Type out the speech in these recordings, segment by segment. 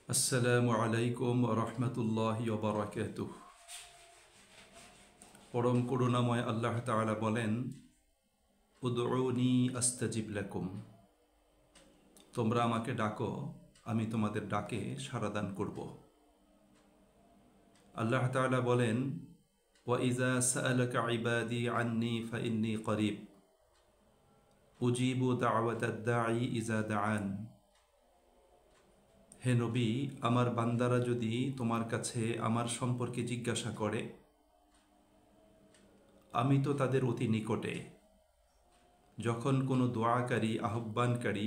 আসসালামু আলাইকুম রহমতুল্লাহি ওয়া বারাকাতুহু। পরম করুণাময় আল্লাহ তাআলা বলেন, উদউনি আস্তাজিব লাকুম, তোমরা আমাকে ডাকো, আমি তোমাদের ডাকে সাড়াদান করব। আল্লাহ তাআলা বলেন, ওয়া ইযা সাআলাকা ইবাদি আন্নী ফাইন্নী করিব উজিবু দাওয়াতাদ দাঈ ইযা দাআন। হে নবী, আমার বান্দারা যদি তোমার কাছে আমার সম্পর্কে জিজ্ঞাসা করে, আমি তো তাদের অতি নিকটে। যখন কোনো দোয়াকারী আহ্বানকারী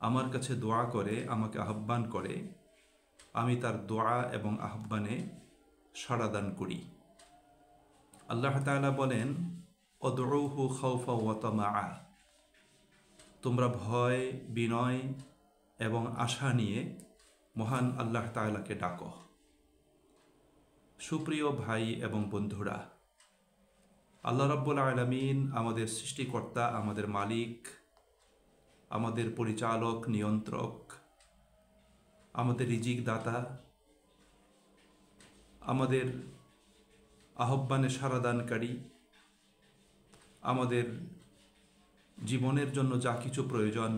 আমার কাছে দোয়া করে, আমাকে আহ্বান করে, আমি তার দোয়া এবং আহ্বানে সাড়াদান করি। আল্লাহ তাআলা বলেন, উদউহু খাউফা ওয়া তামাআ, তোমরা ভয়, বিনয় এবং আশা নিয়ে মহান আল্লাহ তাআলাকে ডাকো। সুপ্রিয় ভাই এবং বন্ধুরা, আল্লাহ রাব্বুল আলামিন আমাদের সৃষ্টিকর্তা, আমাদের মালিক, আমাদের পরিচালক, নিয়ন্ত্রক, আমাদের রিজিক দাতা, আমাদের আহ্বানে সাড়াদানকারী, আমাদের জীবনের জন্য যা কিছু প্রয়োজন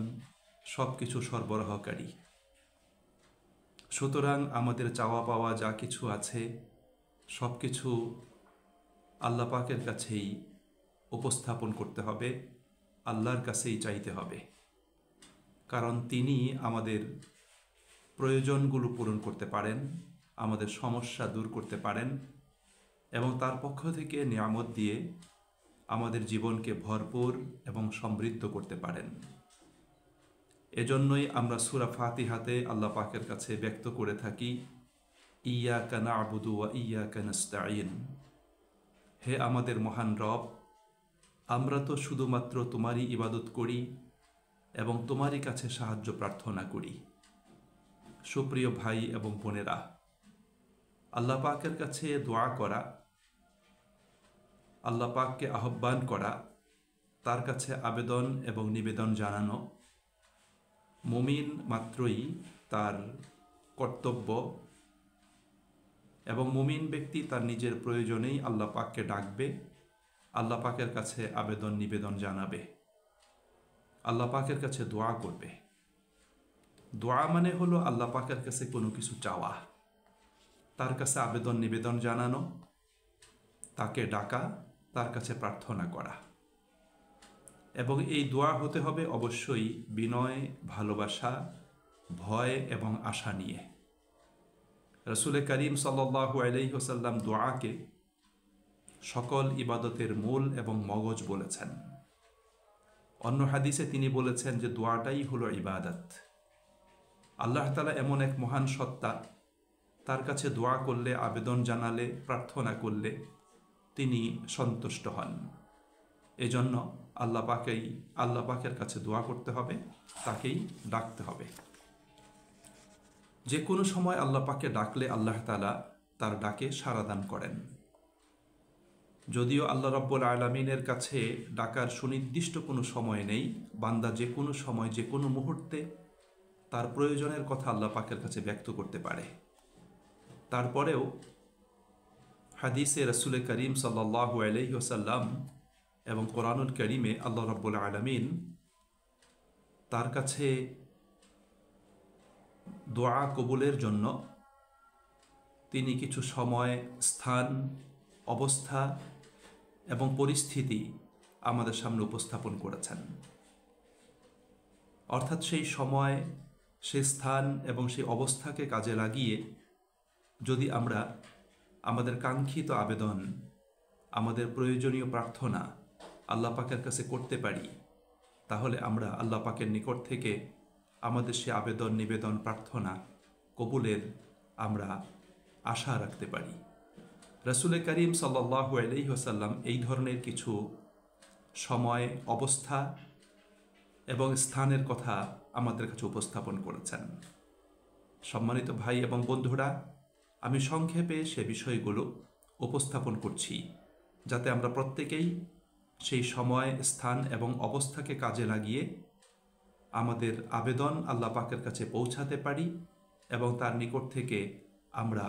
সব কিছু সরবরাহকারী। সুতরাং আমাদের চাওয়া পাওয়া যা কিছু আছে সব কিছু আল্লাহ পাকের কাছেই উপস্থাপন করতে হবে, আল্লাহর কাছেই চাইতে হবে। কারণ তিনি আমাদের প্রয়োজনগুলো পূরণ করতে পারেন, আমাদের সমস্যা দূর করতে পারেন এবং তার পক্ষ থেকে নিয়ামত দিয়ে আমাদের জীবনকে ভরপুর এবং সমৃদ্ধ করতে পারেন। এজন্যই আমরা সূরা ফাতিহাতে আল্লাহ পাকের কাছে ব্যক্ত করে থাকি, ইয়াকা না'বুদু ওয়া ইয়াকা নাস্তাঈন। হে আমাদের মহান রব, আমরা তো শুধুমাত্র তোমারই ইবাদত করি এবং তোমারই কাছে সাহায্য প্রার্থনা করি। সুপ্রিয় ভাই এবং বোনেরা, আল্লাহ পাকের কাছে দোয়া করা, আল্লাহ পাককে আহ্বান করা, তার কাছে আবেদন এবং নিবেদন জানানো মুমিন মাত্রই তার কর্তব্য এবং মুমিন ব্যক্তি তার নিজের প্রয়োজনেই আল্লাহ পাককে ডাকবে, আল্লাহ পাকের কাছে আবেদন নিবেদন জানাবে, আল্লাহ পাকের কাছে দোয়া করবে। দোয়া মানে হলো আল্লাহ পাকের কাছে কোনো কিছু চাওয়া, তার কাছে আবেদন নিবেদন জানানো, তাকে ডাকা, তার কাছে প্রার্থনা করা। এবং এই দোয়া হতে হবে অবশ্যই বিনয়, ভালোবাসা, ভয় এবং আশা নিয়ে। রাসূল করিম সাল্লাল্লাহু আলাইহি ওয়াসাল্লাম দোয়াকে সকল ইবাদতের মূল এবং মগজ বলেছেন। অন্য হাদিসে তিনি বলেছেন যে দোয়াটাই হলো ইবাদত। আল্লাহ তাআলা এমন এক মহান সত্তা, তার কাছে দোয়া করলে, আবেদন জানালে, প্রার্থনা করলে তিনি সন্তুষ্ট হন। এজন্য আল্লাহ পাকের কাছে দোয়া করতে হবে, তাকেই ডাকতে হবে। যে কোনো সময় আল্লাহ পাককে ডাকলে আল্লাহ তাআলা তার ডাকে সাড়াদান করেন। যদিও আল্লাহ রাব্বুল আলামিনের কাছে ডাকার সুনির্দিষ্ট কোনো সময় নেই, বান্দা যে কোনো সময়, যে কোনো মুহূর্তে তার প্রয়োজনের কথা আল্লাহ পাকের কাছে ব্যক্ত করতে পারে। তারপরেও হাদিসে রাসূল করিম সাল্লাল্লাহু আলাইহি ওয়াসাল্লাম এবং কোরআনুল কারীমে আল্লাহ রাব্বুল আলামিন তার কাছে দোয়া কবুলের জন্য তিনি কিছু সময়, স্থান, অবস্থা এবং পরিস্থিতি আমাদের সামনে উপস্থাপন করেছেন। অর্থাৎ সেই সময়, সেই স্থান এবং সেই অবস্থাকে কাজে লাগিয়ে যদি আমরা আমাদের কাঙ্ক্ষিত আবেদন, আমাদের প্রয়োজনীয় প্রার্থনা আল্লাহ পাকের কাছে করতে পারি, তাহলে আমরা আল্লাহ পাকের নিকট থেকে আমাদের সে আবেদন, নিবেদন, প্রার্থনা কবুলের আমরা আশা রাখতে পারি। রাসূল করিম সাল্লাল্লাহু আলাইহি ওয়াসাল্লাম এই ধরনের কিছু সময়, অবস্থা এবং স্থানের কথা আমাদের কাছে উপস্থাপন করেছেন। সম্মানিত ভাই এবং বন্ধুরা, আমি সংক্ষেপে সে বিষয়গুলো উপস্থাপন করছি যাতে আমরা প্রত্যেকেই সেই সময়, স্থান এবং অবস্থাকে কাজে লাগিয়ে আমাদের আবেদন আল্লাহ পাকের কাছে পৌঁছাতে পারি এবং তার নিকট থেকে আমরা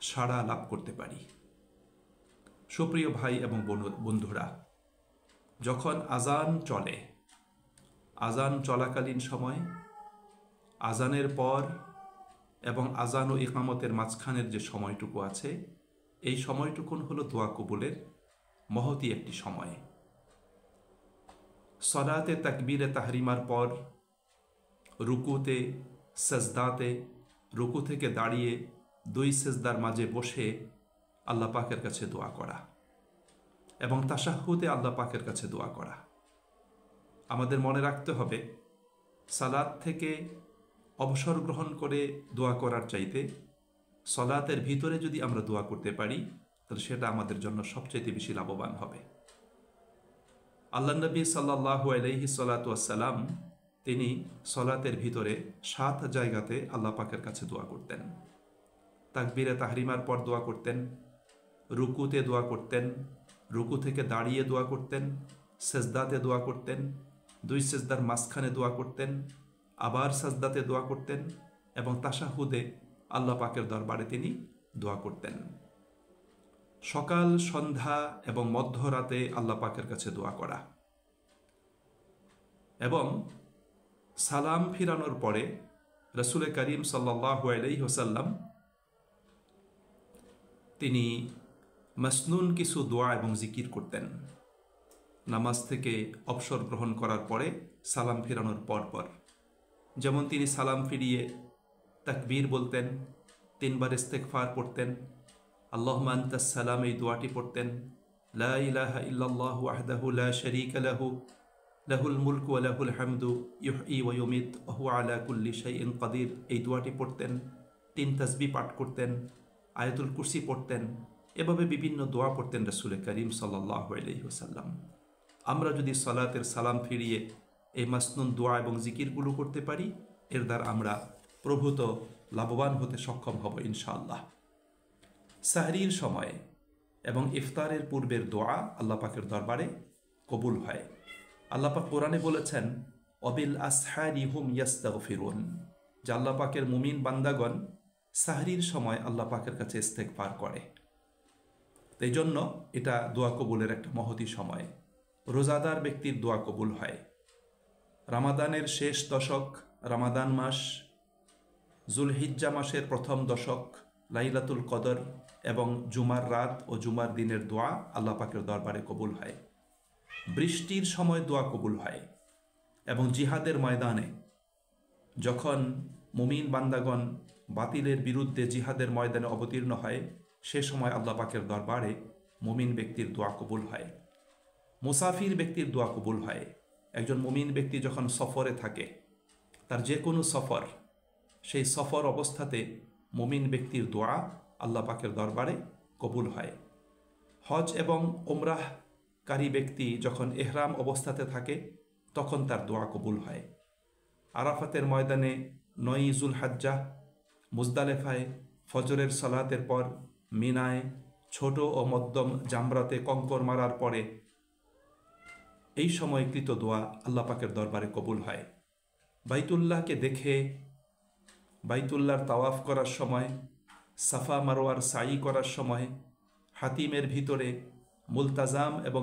সাড়া লাভ করতে পারি। সুপ্রিয় ভাই এবং বন্ধুরা, যখন আজান চলে, আজান চলাকালীন সময়, আজানের পর এবং আজান ও ইকামতের মাঝখানের যে সময়টুকু আছে, এই সময়টুকুন হলো দোয়া কবুলের মহতী একটি সময়। সলাতে তাকবীরে তাহরিমার পর রুকুতে, সেজদাতে, রুকু থেকে দাঁড়িয়ে 2 সেজদার মাঝে বসে আল্লাহ পাকের কাছে দোয়া করা এবং তাশাহুদে আল্লাহ পাকের কাছে দোয়া করা। আমাদের মনে রাখতে হবে, সালাত থেকে অবসর গ্রহণ করে দোয়া করার চাইতে সলাতের ভিতরে যদি আমরা দোয়া করতে পারি, তাহলে সেটা আমাদের জন্য সবচেয়ে বেশি লাভবান হবে। আল্লাহ নবী সাল্লাল্লাহু আলাইহি সাল্লাতু ওয়াসসালাম তিনি সলাতের ভিতরে 7 জায়গাতে আল্লাহ পাকের কাছে দোয়া করতেন। তাকবীরে তাহরিমার পর দোয়া করতেন, রুকুতে দোয়া করতেন, রুকু থেকে দাঁড়িয়ে দোয়া করতেন, সেজদাতে দোয়া করতেন, 2 সেজদার মাঝখানে দোয়া করতেন, আবার সাজদাতে দোয়া করতেন এবং তাশাহুদে আল্লাহ পাকের দরবারে তিনি দোয়া করতেন। সকাল, সন্ধ্যা এবং মধ্যরাতে আল্লাহ পাকের কাছে দোয়া করা এবং সালাম ফিরানোর পরে রাসূল করিম সাল্লাল্লাহু আলাইহি ওয়াসাল্লাম তিনি মাসনুন কিছু দোয়া এবং জিকির করতেন। নামাজ থেকে অবসর গ্রহণ করার পরে সালাম ফিরানোর পর যেমন তিনি সালাম ফিরিয়ে তাকবীর বলতেন, 3 বার ইস্তেগফার পড়তেন, আল্লাহুম্মা আনতাস সালাম এই দোয়াটি পড়তেন, লা ইলাহা ইল্লাল্লাহু ওয়াহদাহু লা শারীকা লাহু লাহুল মুলকু ওয়া লাহুল হামদু ইউহয়ী ওয়া ইউমীত ওয়া হুয়া আলা কুল্লি শাইইন কাদির এই দোয়াটি পড়তেন, 3 তাসবিহ পাঠ করতেন, আয়াতুল কুরসি পড়তেন। এভাবে বিভিন্ন দোয়া পড়তেন রাসূল করিম সাল্লাল্লাহু আলাইহি ওয়াসাল্লাম। আমরা যদি সালাতের সালাম ফিরিয়ে এই মাসনুন দোয়া এবং জিকিরগুলো করতে পারি, এর দ্বারা আমরা প্রভূত লাভবান হতে সক্ষম হব ইনশাআল্লাহ। সাহরির সময় এবং ইফতারের পূর্বের দোয়া আল্লাহ পাকের দরবারে কবুল হয়। আল্লাহ পাক কোরআনে বলেছেন, অবিল আসহারি হুম ইয়াস্তাগফিরুন, যে আল্লাহ পাকের মুমিন বান্দাগণ সাহরির সময় আল্লাহ পাকের কাছে ইস্তেগফার করে। এই জন্য এটা দোয়া কবুলের একটা মহতী সময়। রোজাদার ব্যক্তির দোয়া কবুল হয়। রামাদানের শেষ দশক, রামাদান মাস, জুলহিজ্জা মাসের প্রথম দশক, লাইলাতুল কদর এবং জুমার রাত ও জুমার দিনের দোয়া আল্লাহ পাকের দরবারে কবুল হয়। বৃষ্টির সময় দোয়া কবুল হয় এবং জিহাদের ময়দানে যখন মুমিন বান্দাগণ বাতিলের বিরুদ্ধে জিহাদের ময়দানে অবতীর্ণ হয়, সে সময় আল্লাহ পাকের দরবারে মুমিন ব্যক্তির দোয়া কবুল হয়। মুসাফির ব্যক্তির দোয়া কবুল হয়। একজন মুমিন ব্যক্তি যখন সফরে থাকে, তার যে কোনো সফর, সেই সফর অবস্থাতে মুমিন ব্যক্তির দোয়া আল্লাহ পাকের দরবারে কবুল হয়। হজ এবং উমরাহকারী ব্যক্তি যখন ইহরাম অবস্থাতে থাকে, তখন তার দোয়া কবুল হয়। আরাফাতের ময়দানে 9 জুলহজ্জা, মুজদালেফায় ফজরের সালাতের পর, মিনায় ছোট ও মধ্যম জামরাতে কঙ্কর মারার পরে এই সময় কৃত দোয়া আল্লাহ পাকের দরবারে কবুল হয়। বাইতুল্লাহকে দেখে বাইতুল্লাহর তাওয়াফ করার সময়, সাফা মারোয়ার সাই করার সময়, হাতিমের ভিতরে মুলতাজাম এবং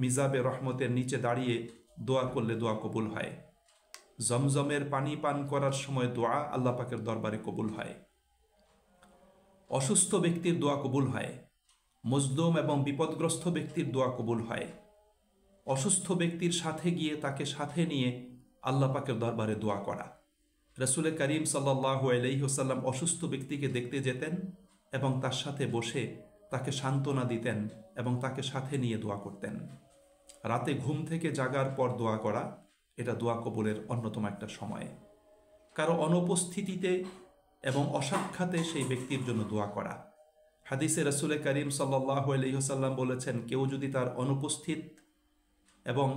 মিজাবে রহমতের নিচে দাঁড়িয়ে দোয়া করলে দোয়া কবুল হয়। জমজমের পানি পান করার সময় দোয়া আল্লাহ পাকের দরবারে কবুল হয়। অসুস্থ ব্যক্তির দোয়া কবুল হয়। মজলুম এবং বিপদগ্রস্ত ব্যক্তির দোয়া কবুল হয়। অসুস্থ ব্যক্তির সাথে গিয়ে তাকে সাথে নিয়ে আল্লাহ পাকের দরবারে দোয়া করা। রাসূল করিম সাল্লাল্লাহু আলাইহি ওয়াসাল্লাম অসুস্থ ব্যক্তিকে দেখতে যেতেন এবং তার সাথে বসে তাকে সান্ত্বনা দিতেন এবং তাকে সাথে নিয়ে দোয়া করতেন। রাতে ঘুম থেকে জাগার পর দোয়া করা, এটা দোয়া কবুলের অন্যতম একটা সময়। কারো অনুপস্থিতিতে এবং অসাক্ষাতে সেই ব্যক্তির জন্য দোয়া করা। হাদিসে রাসূল করিম সাল্লাল্লাহু আলাইহি ওয়াসাল্লাম বলেছেন, কেউ যদি তার অনুপস্থিত এবং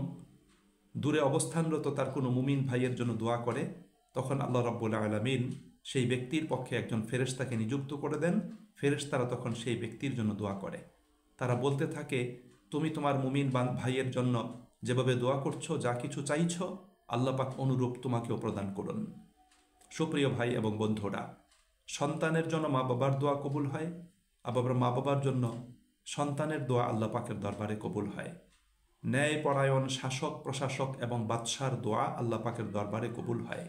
দূরে অবস্থানরত তার কোনো মুমিন ভাইয়ের জন্য দোয়া করে, তখন আল্লাহ রাব্বুল আলামিন সেই ব্যক্তির পক্ষে একজন ফেরেশতাকে নিযুক্ত করে দেন। ফেরেশতারা তখন সেই ব্যক্তির জন্য দোয়া করে। তারা বলতে থাকে, তুমি তোমার মুমিন ভাইয়ের জন্য যেভাবে দোয়া করছো, যা কিছু চাইছো, আল্লাহ পাক অনুরূপ তোমাকেও প্রদান করুন। সুপ্রিয় ভাই এবং বন্ধুরা, সন্তানের জন্য মা বাবার দোয়া কবুল হয়, আবার মা বাবার জন্য সন্তানের দোয়া আল্লাহ পাকের দরবারে কবুল হয়। ন্যায়পরায়ণ শাসক প্রশাসক এবং বাদশার দোয়া আল্লাহ পাকের দরবারে কবুল হয়।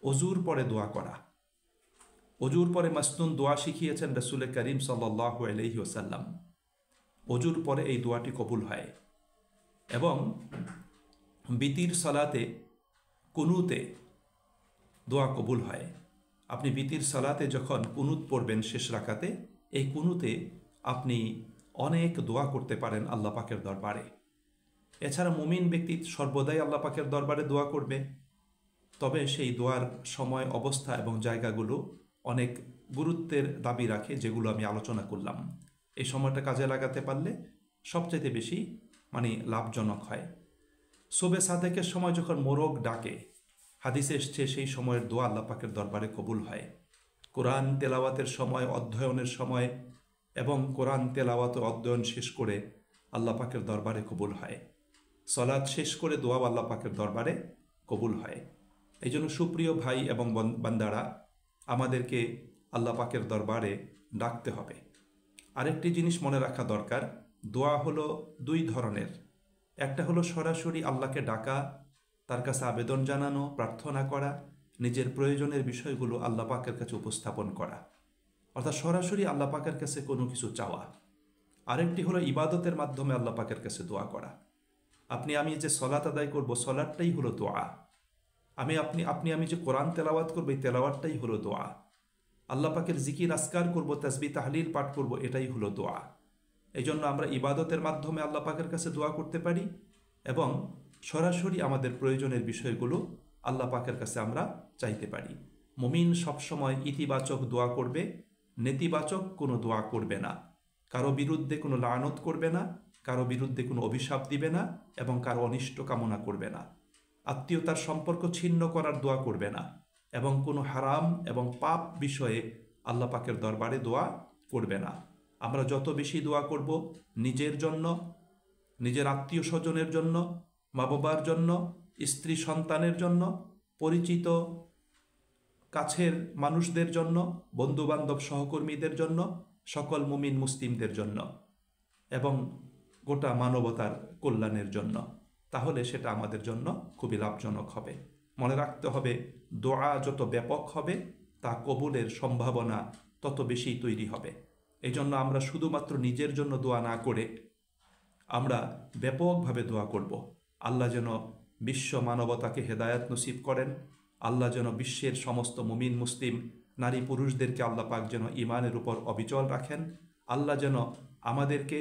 অজুর পরে দোয়া করা, অজুর পরে মাসনুন দোয়া শিখিয়েছেন রাসূল করিম সাল্লাল্লাহু আলাইহি ওয়াসাল্লাম। অজুর পরে এই দোয়াটি কবুল হয়। এবং বিতির সালাতে কুনুতে দোয়া কবুল হয়। আপনি বিতির সালাতে যখন কুনুত পড়বেন শেষ রাকাতে, এই কুনুতে আপনি অনেক দোয়া করতে পারেন আল্লাহ পাকের দরবারে। এছাড়া মুমিন ব্যক্তি সর্বদাই আল্লাহ পাকের দরবারে দোয়া করবে, তবে সেই দোয়ার সময় অবস্থা এবং জায়গাগুলো অনেক গুরুত্বের দাবি রাখে, যেগুলো আমি আলোচনা করলাম। এই সময়টা কাজে লাগাতে পারলে সবচেয়ে বেশি লাভজনক হয়। শোবে সাদেকের সময় যখন মোরগ ডাকে, হাদিসে এসছে সেই সময়ের দোয়া আল্লাহ পাকের দরবারে কবুল হয়। কোরআন তেলাওয়াতের সময়, অধ্যয়নের সময় এবং কোরআন তেলাওয়াত ও অধ্যয়ন শেষ করে আল্লাহ পাকের দরবারে কবুল হয়। সলাৎ শেষ করে দোয়া আল্লাহ পাকের দরবারে কবুল হয়। এই জন্য সুপ্রিয় ভাই এবং বান্দারা, আমাদেরকে আল্লাহ পাকের দরবারে ডাকতে হবে। আরেকটি জিনিস মনে রাখা দরকার, দোয়া হলো দুই ধরনের। একটা হলো সরাসরি আল্লাহকে ডাকা, তার কাছে আবেদন জানানো, প্রার্থনা করা, নিজের প্রয়োজনের বিষয়গুলো আল্লাহ পাকের কাছে উপস্থাপন করা, অর্থাৎ সরাসরি আল্লাহ পাকের কাছে কোনো কিছু চাওয়া। আরেকটি হলো ইবাদতের মাধ্যমে আল্লাহ পাকের কাছে দোয়া করা। আমি যে সলাত আদায় করব, সলাটটাই হলো দোয়া। আমি যে কোরআন তেলাওয়াত করবো, এই তেলাওয়াতটাই হলো দোয়া। আল্লাহ পাকের জিকির আসকার করব, তাসবিহ তাহলিল পাঠ করব, এটাই হলো দোয়া। এই জন্য আমরা ইবাদতের মাধ্যমে আল্লাহ পাকের কাছে দোয়া করতে পারি এবং সরাসরি আমাদের প্রয়োজনের বিষয়গুলো আল্লাহ পাকের কাছে আমরা চাইতে পারি। মুমিন সবসময় ইতিবাচক দোয়া করবে, নেতিবাচক কোনো দোয়া করবে না। কারো বিরুদ্ধে কোনো লানত করবে না, কারো বিরুদ্ধে কোনো অভিশাপ দিবে না এবং কারো অনিষ্ট কামনা করবে না। আত্মীয়তার সম্পর্ক ছিন্ন করার দোয়া করবে না এবং কোনো হারাম এবং পাপ বিষয়ে আল্লাহ পাকের দরবারে দোয়া করবে না। আমরা যত বেশি দোয়া করব নিজের জন্য, নিজের আত্মীয় স্বজনের জন্য, মা বাবার জন্য, স্ত্রী সন্তানের জন্য, পরিচিত কাছের মানুষদের জন্য, বন্ধুবান্ধব সহকর্মীদের জন্য, সকল মুমিন মুসলিমদের জন্য এবং গোটা মানবতার কল্যাণের জন্য, তাহলে সেটা আমাদের জন্য খুবই লাভজনক হবে। মনে রাখতে হবে, দোয়া যত ব্যাপক হবে তা কবুলের সম্ভাবনা তত বেশি তৈরি হবে। এই জন্য আমরা শুধুমাত্র নিজের জন্য দোয়া না করে আমরা ব্যাপকভাবে দোয়া করব। আল্লাহ যেন বিশ্ব মানবতাকে হেদায়াত নসিব করেন। আল্লাহ যেন বিশ্বের সমস্ত মুমিন মুসলিম নারী পুরুষদেরকে আল্লাহ পাক যেন ঈমানের উপর অবিচল রাখেন। আল্লাহ যেন আমাদেরকে,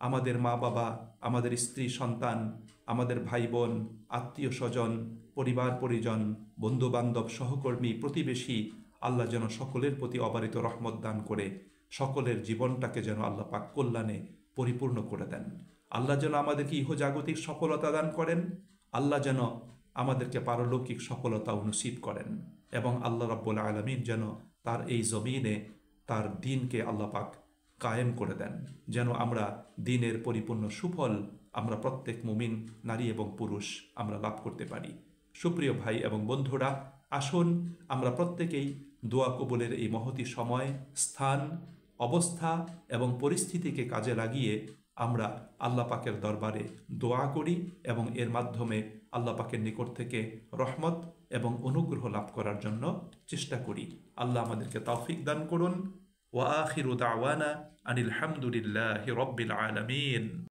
আমাদের মা বাবা, আমাদের স্ত্রী সন্তান, আমাদের ভাই বোন, আত্মীয় স্বজন, পরিবার পরিজন, বন্ধুবান্ধব, সহকর্মী, প্রতিবেশী, আল্লাহ যেন সকলের প্রতি অবারিত রহমত দান করে সকলের জীবনটাকে যেন আল্লাহ পাক কল্যাণে পরিপূর্ণ করে দেন। আল্লাহ যেন আমাদেরকে ইহজাগতিক সফলতা দান করেন। আল্লাহ যেন আমাদেরকে পারলৌকিক সফলতাও নসিব করেন এবং আল্লাহ রাব্বুল আলামিন যেন তার এই জমিনে তার দ্বীনকে আল্লাহ পাক কায়েম করে দেন, যেন আমরা দ্বীনের পরিপূর্ণ সুফল আমরা প্রত্যেক মুমিন নারী এবং পুরুষ আমরা লাভ করতে পারি। সুপ্রিয় ভাই এবং বন্ধুরা, আসুন আমরা প্রত্যেকেই দোয়া কবুলের এই মহতী সময়, স্থান, অবস্থা এবং পরিস্থিতিকে কাজে লাগিয়ে আমরা আল্লাহ পাকের দরবারে দোয়া করি এবং এর মাধ্যমে আল্লাহ পাকের নিকট থেকে রহমত এবং অনুগ্রহ লাভ করার জন্য চেষ্টা করি। আল্লাহ আমাদেরকে তৌফিক দান করুন। ওয়া আখিরু দাওয়ানা আনিল হামদুলিল্লাহি রাব্বিল আলামিন।